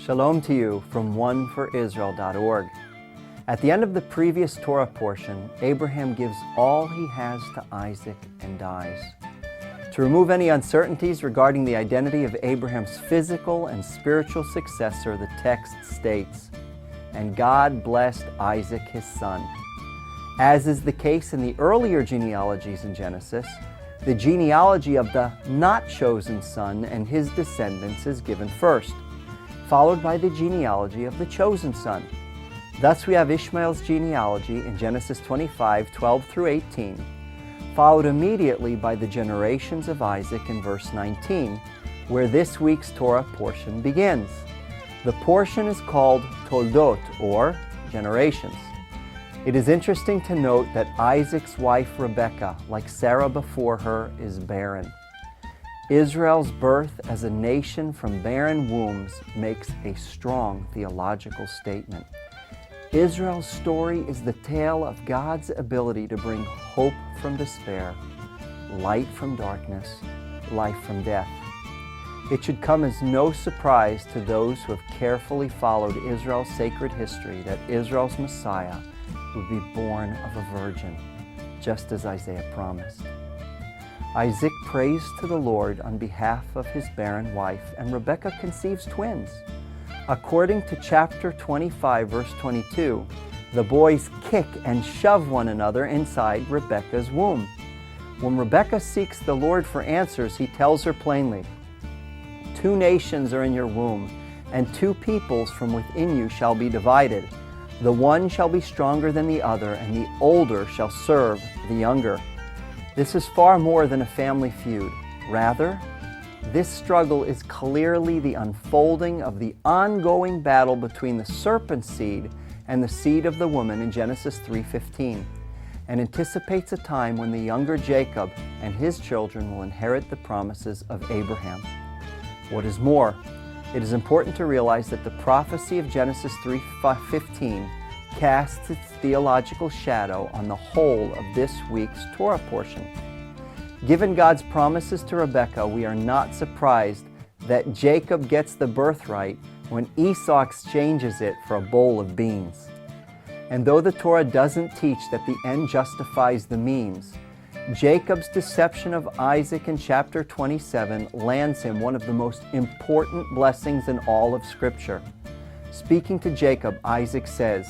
Shalom to you from oneforisrael.org. At the end of the previous Torah portion, Abraham gives all he has to Isaac and dies. To remove any uncertainties regarding the identity of Abraham's physical and spiritual successor, the text states, "And God blessed Isaac his son." As is the case in the earlier genealogies in Genesis, the genealogy of the not chosen son and his descendants is given first, followed by the genealogy of the chosen son. Thus we have Ishmael's genealogy in Genesis 25:12 through 18, followed immediately by the generations of Isaac in verse 19, where this week's Torah portion begins. The portion is called Toldot, or generations. It is interesting to note that Isaac's wife Rebekah, like Sarah before her, is barren. Israel's birth as a nation from barren wombs makes a strong theological statement. Israel's story is the tale of God's ability to bring hope from despair, light from darkness, life from death. It should come as no surprise to those who have carefully followed Israel's sacred history that Israel's Messiah would be born of a virgin, just as Isaiah promised. Isaac prays to the Lord on behalf of his barren wife, and Rebekah conceives twins. According to chapter 25, verse 22, the boys kick and shove one another inside Rebekah's womb. When Rebekah seeks the Lord for answers, he tells her plainly, "Two nations are in your womb, and two peoples from within you shall be divided. The one shall be stronger than the other, and the older shall serve the younger." This is far more than a family feud. Rather, this struggle is clearly the unfolding of the ongoing battle between the serpent's seed and the seed of the woman in Genesis 3:15, and anticipates a time when the younger Jacob and his children will inherit the promises of Abraham. What is more, it is important to realize that the prophecy of Genesis 3:15 casts its theological shadow on the whole of this week's Torah portion. Given God's promises to Rebekah, we are not surprised that Jacob gets the birthright when Esau exchanges it for a bowl of beans. And though the Torah doesn't teach that the end justifies the means, Jacob's deception of Isaac in chapter 27 lands him one of the most important blessings in all of Scripture. Speaking to Jacob, Isaac says,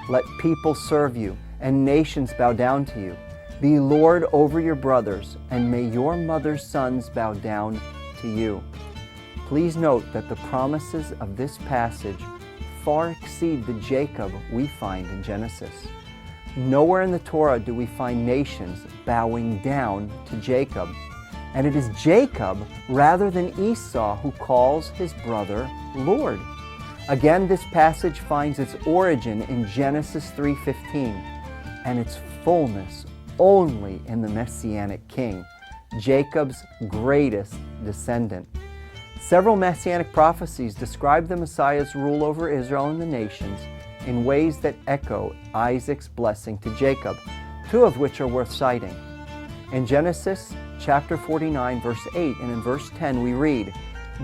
"Let people serve you, and nations bow down to you. Be Lord over your brothers, and may your mother's sons bow down to you." Please note that the promises of this passage far exceed the Jacob we find in Genesis. Nowhere in the Torah do we find nations bowing down to Jacob. And it is Jacob, rather than Esau, who calls his brother Lord. Again, this passage finds its origin in Genesis 3:15, and its fullness only in the Messianic King, Jacob's greatest descendant. Several Messianic prophecies describe the Messiah's rule over Israel and the nations in ways that echo Isaac's blessing to Jacob, two of which are worth citing. In Genesis chapter 49, verse 8, and in verse 10 we read,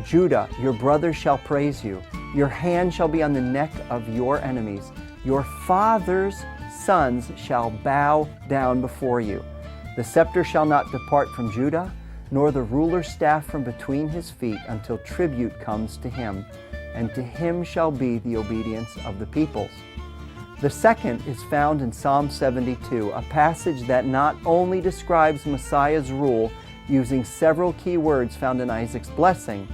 "Judah, your brothers shall praise you. Your hand shall be on the neck of your enemies. Your father's sons shall bow down before you. The scepter shall not depart from Judah, nor the ruler's staff from between his feet, until tribute comes to him, and to him shall be the obedience of the peoples." The second is found in Psalm 72, a passage that not only describes Messiah's rule using several key words found in Isaac's blessing,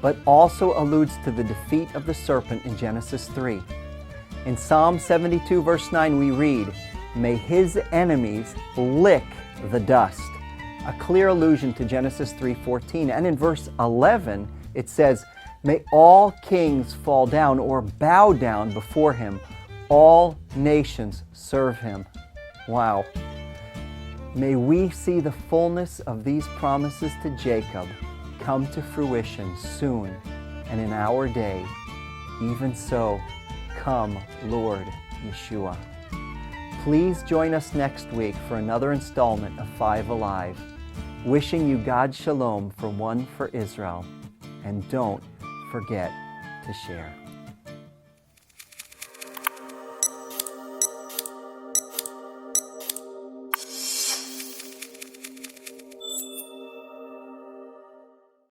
but also alludes to the defeat of the serpent in Genesis 3. In Psalm 72, verse 9, we read, "May his enemies lick the dust," a clear allusion to Genesis 3:14. And in verse 11, it says, "May all kings fall down or bow down before him. All nations serve him." Wow. May we see the fullness of these promises to Jacob come to fruition soon and in our day. Even so, come, Lord Yeshua. Please join us next week for another installment of Five Alive. Wishing you God's shalom from One for Israel. And don't forget to share.